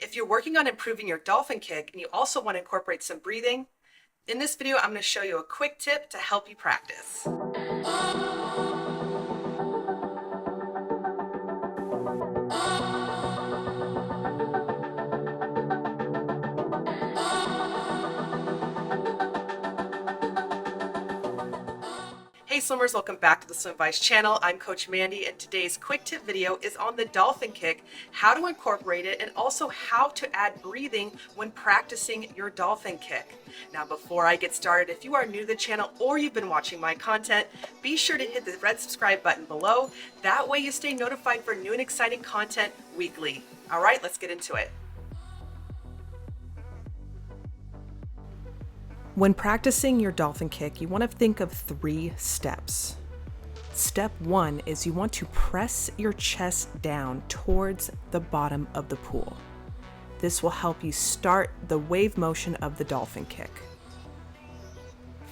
If you're working on improving your dolphin kick and you also want to incorporate some breathing, in this video I'm going to show you a quick tip to help you practice. Hey swimmers, welcome back to the SWIMVICE channel. I'm Coach Mandy, and today's quick tip video is on the dolphin kick, how to incorporate it, and also how to add breathing when practicing your dolphin kick. Now before I get started, if you are new to the channel or you've been watching my content, be sure to hit the red subscribe button below. That way you stay notified for new and exciting content weekly. All right, let's get into it. When practicing your dolphin kick, you want to think of 3 steps. Step 1 is you want to press your chest down towards the bottom of the pool. This will help you start the wave motion of the dolphin kick.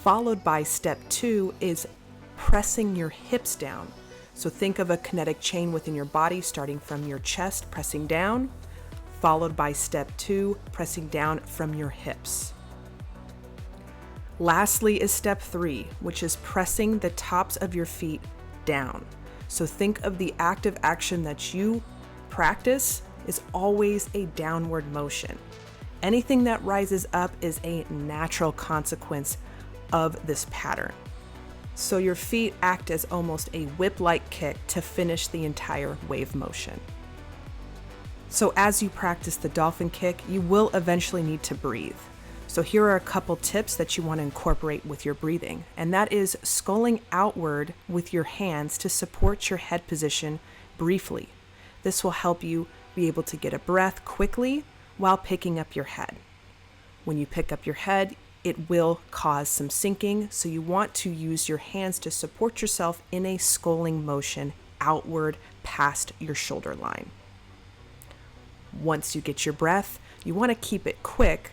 Followed by step 2 is pressing your hips down. So think of a kinetic chain within your body starting from your chest, pressing down, followed by step 2, pressing down from your hips. Lastly is step 3, which is pressing the tops of your feet down. So think of the active action that you practice is always a downward motion. Anything that rises up is a natural consequence of this pattern. So your feet act as almost a whip-like kick to finish the entire wave motion. So as you practice the dolphin kick, you will eventually need to breathe. So here are a couple tips that you want to incorporate with your breathing, and that is sculling outward with your hands to support your head position briefly. This will help you be able to get a breath quickly while picking up your head. When you pick up your head, it will cause some sinking, so you want to use your hands to support yourself in a sculling motion outward past your shoulder line. Once you get your breath, you want to keep it quick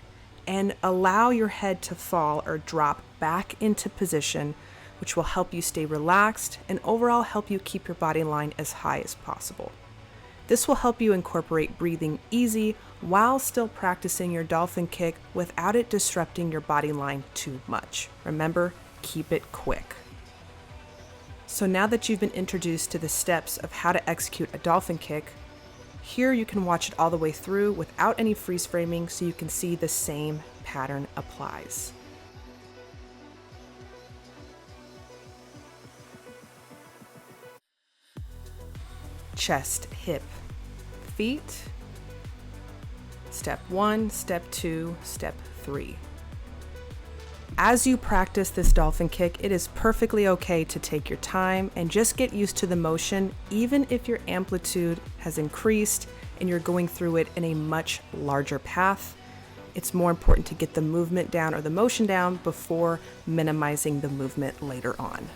and allow your head to fall or drop back into position, which will help you stay relaxed and overall help you keep your body line as high as possible. This will help you incorporate breathing easy while still practicing your dolphin kick without it disrupting your body line too much. Remember, keep it quick. So now that you've been introduced to the steps of how to execute a dolphin kick, here you can watch it all the way through without any freeze framing so you can see the same pattern applies. Chest, hip, feet. Step 1, step 2, step 3. As you practice this dolphin kick, it is perfectly okay to take your time and just get used to the motion, even if your amplitude has increased and you're going through it in a much larger path. It's more important to get the movement down or the motion down before minimizing the movement later on.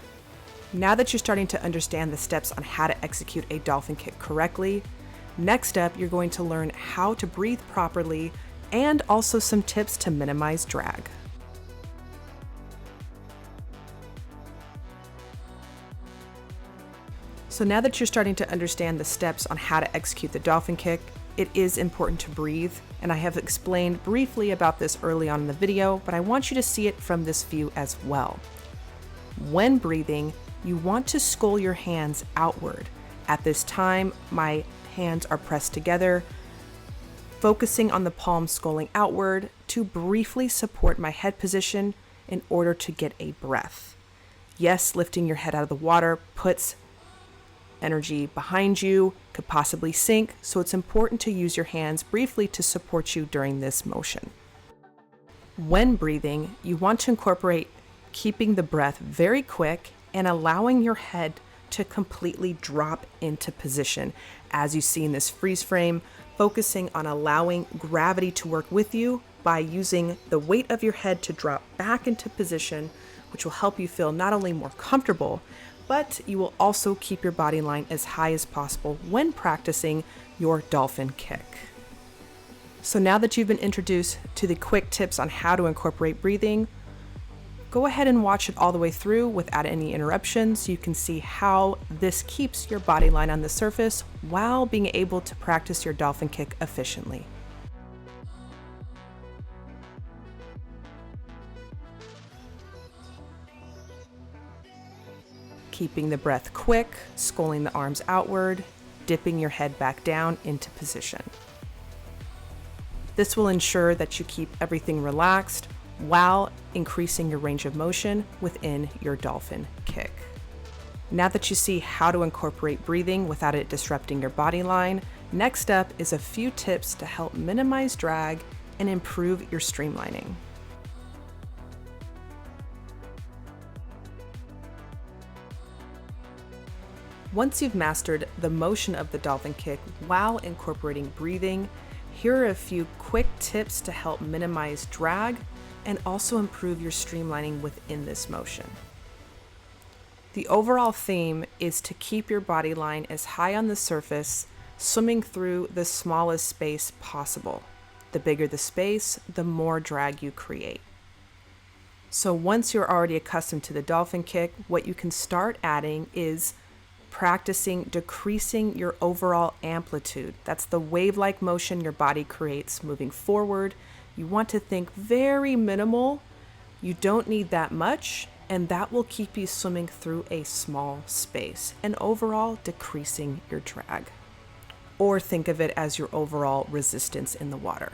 Now that you're starting to understand the steps on how to execute a dolphin kick correctly, next up you're going to learn how to breathe properly and also some tips to minimize drag. So now that you're starting to understand the steps on how to execute the dolphin kick, it is important to breathe, and I have explained briefly about this early on in the video, but I want you to see it from this view as well. When breathing, you want to scull your hands outward. At this time, my hands are pressed together, focusing on the palms sculling outward to briefly support my head position in order to get a breath. Yes, lifting your head out of the water puts energy behind you, could possibly sink, so it's important to use your hands briefly to support you during this motion. When breathing, you want to incorporate keeping the breath very quick and allowing your head to completely drop into position. As you see in this freeze frame, focusing on allowing gravity to work with you by using the weight of your head to drop back into position, which will help you feel not only more comfortable, but you will also keep your body line as high as possible when practicing your dolphin kick. So now that you've been introduced to the quick tips on how to incorporate breathing, go ahead and watch it all the way through without any interruptions so you can see how this keeps your body line on the surface while being able to practice your dolphin kick efficiently. keeping the breath quick, sculling the arms outward, dipping your head back down into position. This will ensure that you keep everything relaxed while increasing your range of motion within your dolphin kick. Now that you see how to incorporate breathing without it disrupting your body line, next up is a few tips to help minimize drag and improve your streamlining. Once you've mastered the motion of the dolphin kick while incorporating breathing, here are a few quick tips to help minimize drag and also improve your streamlining within this motion. The overall theme is to keep your body line as high on the surface, swimming through the smallest space possible. The bigger the space, the more drag you create. So once you're already accustomed to the dolphin kick, what you can start adding is practicing decreasing your overall amplitude. That's the wave-like motion your body creates moving forward. You want to think very minimal. You don't need that much, and that will keep you swimming through a small space and overall decreasing your drag. Or think of it as your overall resistance in the water.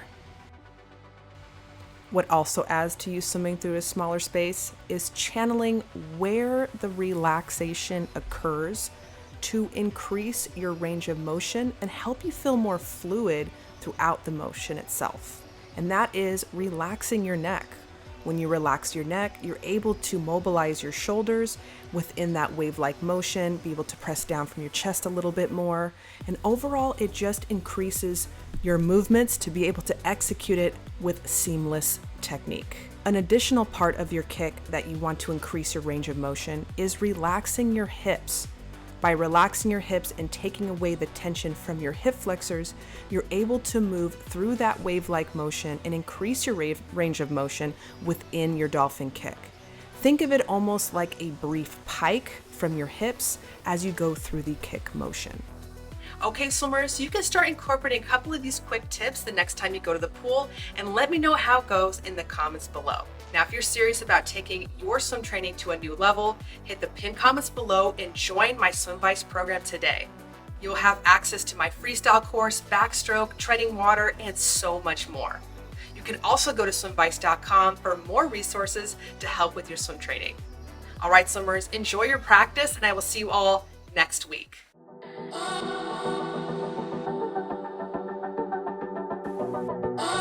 What also adds to you swimming through a smaller space is channeling where the relaxation occurs to increase your range of motion and help you feel more fluid throughout the motion itself. And that is relaxing your neck. When you relax your neck, you're able to mobilize your shoulders within that wave-like motion, be able to press down from your chest a little bit more. And overall, it just increases your movements to be able to execute it with seamless technique. An additional part of your kick that you want to increase your range of motion is relaxing your hips. By relaxing your hips and taking away the tension from your hip flexors, you're able to move through that wave-like motion and increase your range of motion within your dolphin kick. Think of it almost like a brief pike from your hips as you go through the kick motion. Okay, swimmers, you can start incorporating a couple of these quick tips the next time you go to the pool, and let me know how it goes in the comments below. Now, if you're serious about taking your swim training to a new level, hit the pinned comments below and join my SWIMVICE program today. You'll have access to my freestyle course, backstroke, treading water, and so much more. You can also go to swimvice.com for more resources to help with your swim training. All right, swimmers, enjoy your practice, and I will see you all next week. Oh